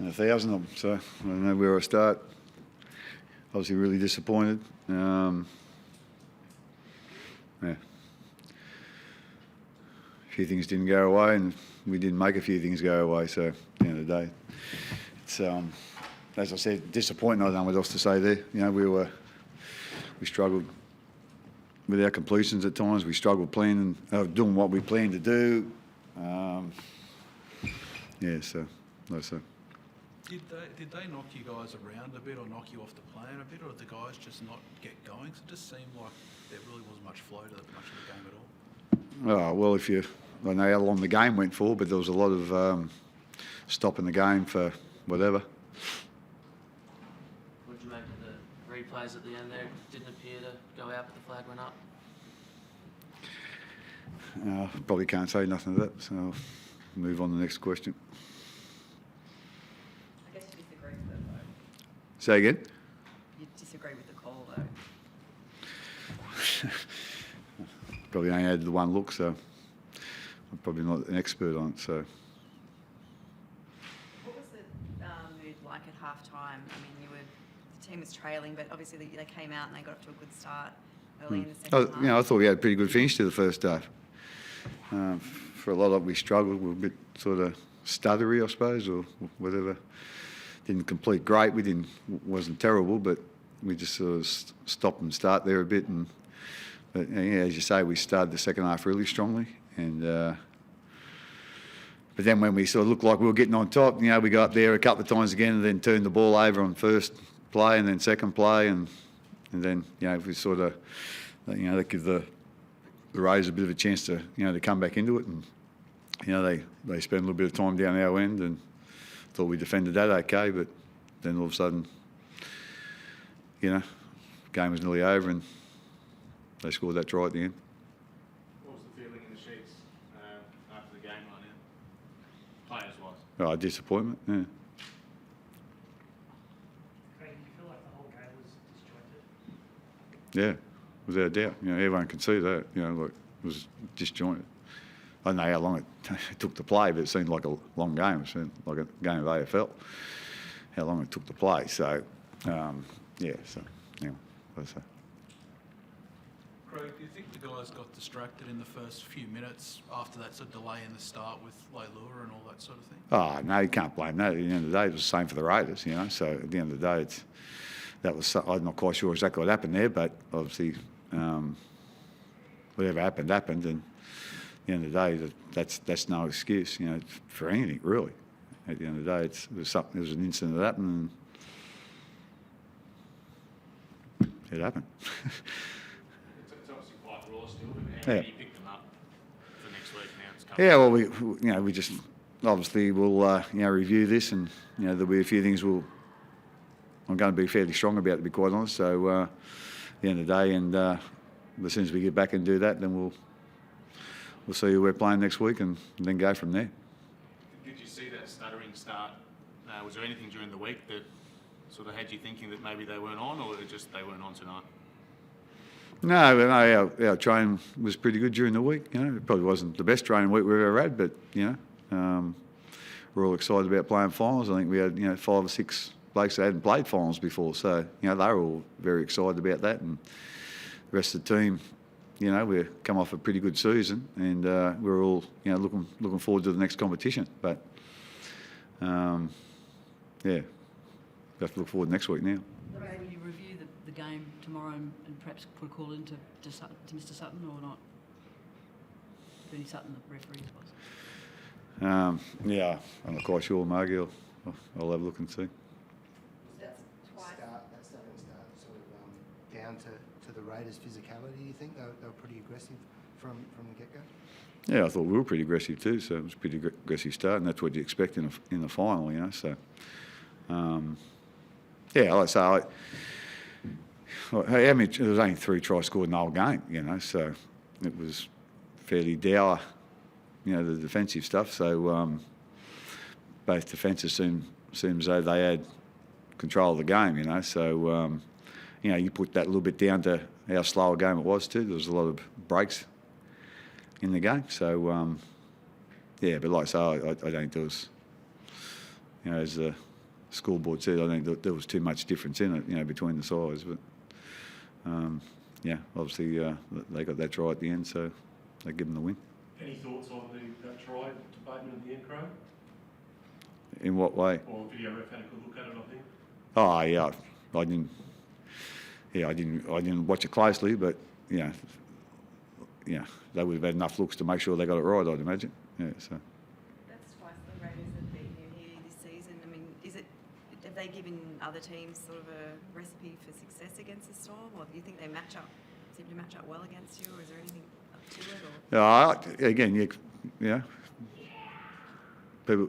1,000 of them, so I don't know where I start. Obviously really disappointed. Yeah. A few things didn't go away, and we didn't make a few things go away, so at the end of the day, it's, as I said, disappointing. I don't know what else to say there. You know, we struggled with our completions at times. We struggled planning, doing what we planned to do. Yeah, so that's it. Did they knock you guys around a bit or knock you off the plan a bit, or did the guys just not get going? So it just seemed like there really wasn't much flow to much of the game at all. Oh, well, I know how long the game went for, but there was a lot of stopping the game for whatever. What did you make of the replays at the end there? Didn't appear to go out, but the flag went up. Probably can't say nothing to that, so I'll move on to the next question. I guess you disagree with it, though. Say again? You disagree with the call, though. Probably only had the one look, so I'm probably not an expert on it. So. What was the mood like at half-time? I mean, the team was trailing, but obviously they came out and they got off to a good start early in the second half. You know, I thought we had a pretty good finish to the first half. For a lot of it, we struggled. We were a bit sort of stuttery, I suppose, or whatever. Didn't complete great. Wasn't terrible, but we just sort of stop and start there a bit. But yeah, as you say, we started the second half really strongly, and but then when we sort of looked like we were getting on top, you know, we got up there a couple of times again, and then turned the ball over on first play and then second play, and then you know we sort of that give the Raiders a bit of a chance to to come back into it, and they spent a little bit of time down our end, and thought we defended that okay, but then all of a sudden, game was nearly over and they scored that try at the end. What was the feeling in the sheets after the game right now, players-wise? Oh, disappointment, yeah. Craig, do you feel like the whole game was disjointed? Yeah, without a doubt. Everyone can see that. Like it was disjointed. I don't know how long it took to play, but it seemed like a long game. It seemed like a game of AFL. How long it took to play. So, that's that. Craig, do you think the guys got distracted in the first few minutes after that sort of delay in the start with Leilua and all that sort of thing? Oh, no, you can't blame that. At the end of the day, it was the same for the Raiders, So at the end of the day, I'm not quite sure exactly what happened there, but obviously whatever happened, and at the end of the day, that's no excuse, for anything, really. At the end of the day, it was an incident that happened, and it happened. It's obviously quite raw still, but how do you pick them up for next week now? It's coming. Yeah, well, we just obviously will review this, and there'll be a few things I'm going to be fairly strong about, to be quite honest. So at the end of the day, and as soon as we get back and do that, then we'll see who we're playing next week, and then go from there. Did you see that stuttering start? Was there anything during the week that sort of had you thinking that maybe they weren't on, or just they weren't on tonight? No, our training was pretty good during the week. It probably wasn't the best training week we've ever had, but we're all excited about playing finals. I think we had 5 or 6 blokes that hadn't played finals before, so they were all very excited about that, and the rest of the team, we've come off a pretty good season, and we're all looking forward to the next competition. But we have to look forward next week now. Ray, will you review the game tomorrow and perhaps put a call in to Mr. Sutton or not? Bernie Sutton, the referee, I suppose. I'm not quite sure, Margie. I'll have a look and see. That starting start sort of down to the Raiders' physicality, you think? They were pretty aggressive from the get-go? Yeah, I thought we were pretty aggressive too, so it was a pretty aggressive start, and that's what you expect in the final, So, like I say, there was only 3 tries scored in the whole game, so it was fairly dour, the defensive stuff. So both defences seemed as though they had control of the game, So, you put that a little bit down to how slow a game it was too. There was a lot of breaks in the game. So, but like I say, I don't think there was, as the scoreboard said, I think that there was too much difference in it, between the sides. But obviously they got that try at the end, so they give them the win. Any thoughts on that try debatement at the end, Craig? In what way? Or video ref had a good look at it, I think. Oh yeah, I didn't watch it closely, but they would have had enough looks to make sure they got it right, I'd imagine. Yeah, so. That's twice the Raiders have beaten you here this season. I mean, have they given other teams sort of a recipe for success against the Storm, or do you think they seem to match up well against you, or is there anything up to it? Or? Again, people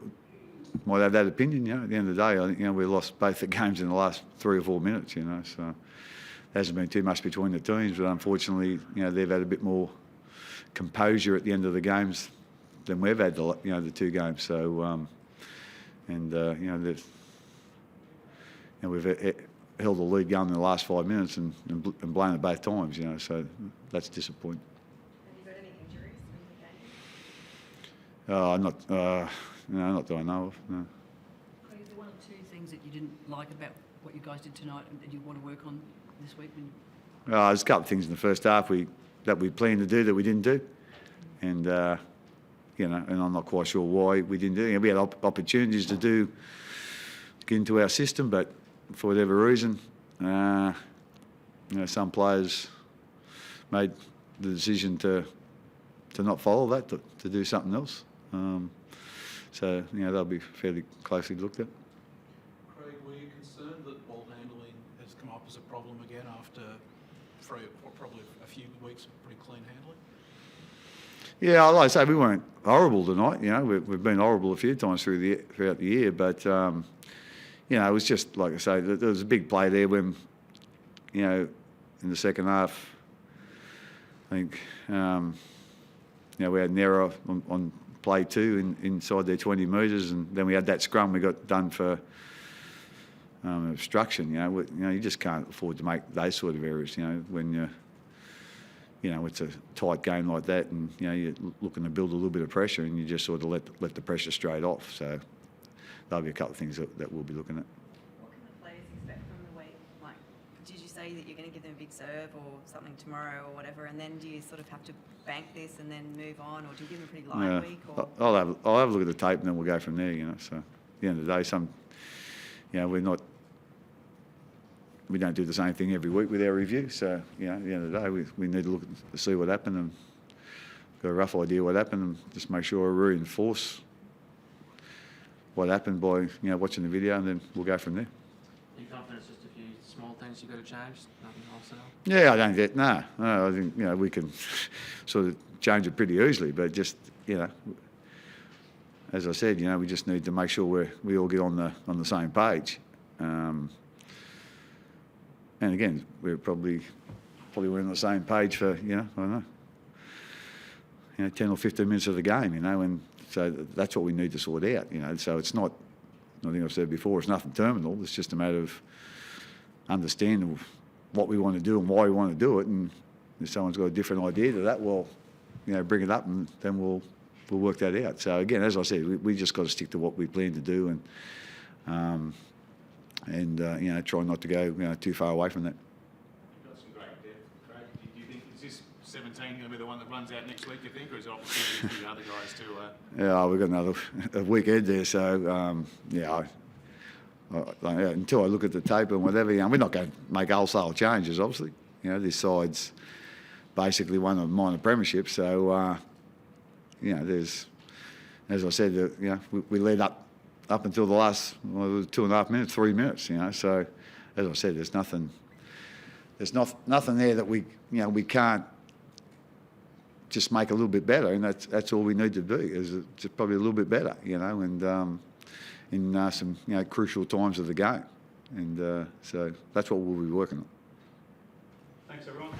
might have that opinion. At the end of the day, I think we lost both the games in the last 3 or 4 minutes. So there hasn't been too much between the teams, but unfortunately, they've had a bit more composure at the end of the games than we've had the 2 games. So we've held the lead going in the last 5 minutes and blown it both times. So that's disappointing. Have you got any injuries in the game? Not that I know of. No. Craig, is there 1 or 2 things that you didn't like about what you guys did tonight and that you want to work on this week? There's a couple of things in the first half that we planned to do that we didn't do, and and I'm not quite sure why we didn't do it. We had opportunities to get into our system, but for whatever reason, some players made the decision to not follow that, to do something else. So they'll be fairly closely looked at. Craig, were you concerned that ball handling has come up as a problem again after probably a few weeks of pretty clean handling? Yeah, like I say, we weren't horrible tonight. We've been horrible a few times throughout the year, but it was just like I say, there was a big play there when, in the second half, I think, we had an error on play 2 inside their 20 metres, and then we had that scrum we got done for obstruction. You just can't afford to make those sort of errors. When it's a tight game like that, and you're looking to build a little bit of pressure, and you just sort of let the pressure straight off. So there'll be a couple of things that we'll be looking at. What can the players expect from the week? Like, did you say that you're going to give them a big serve or something tomorrow or whatever, and then do you sort of have to bank this and then move on, or do you give them a pretty light week? Or? I'll have a look at the tape and then we'll go from there. So at the end of the day, we don't do the same thing every week with our review. So at the end of the day, we need to look to see what happened and got a rough idea what happened, and just make sure we reinforce what happened by watching the video, and then we'll go from there. Are you confident it's just a few small things you've got to change, nothing wholesale? Yeah, I don't get no. I think we can sort of change it pretty easily, but just as I said, we just need to make sure we all get on the same page. And again, we're probably we're on the same page for I don't know, 10 or 15 minutes of the game, and so that's what we need to sort out. So it's not. I think I've said before, it's nothing terminal. It's just a matter of understanding what we want to do and why we want to do it. And if someone's got a different idea to that, well, bring it up, and then we'll work that out. So again, as I said, we just got to stick to what we plan to do, and try not to go too far away from that. You've got some great depth, Craig. Do you think, is this 17 going to be the one that runs out next week, do you think, or is it opportunity for the other guys too? Yeah, we've got another weekend there, so until I look at the tape and whatever, we're not going to make wholesale changes, obviously. This side's basically won a minor premiership, so there's, as I said, we led up until the last 2.5 minutes, 3 minutes. So as I said, there's nothing there that we can't just make a little bit better, and that's all we need to do, is just probably a little bit better, and in some crucial times of the game, and so that's what we'll be working on. Thanks, everyone.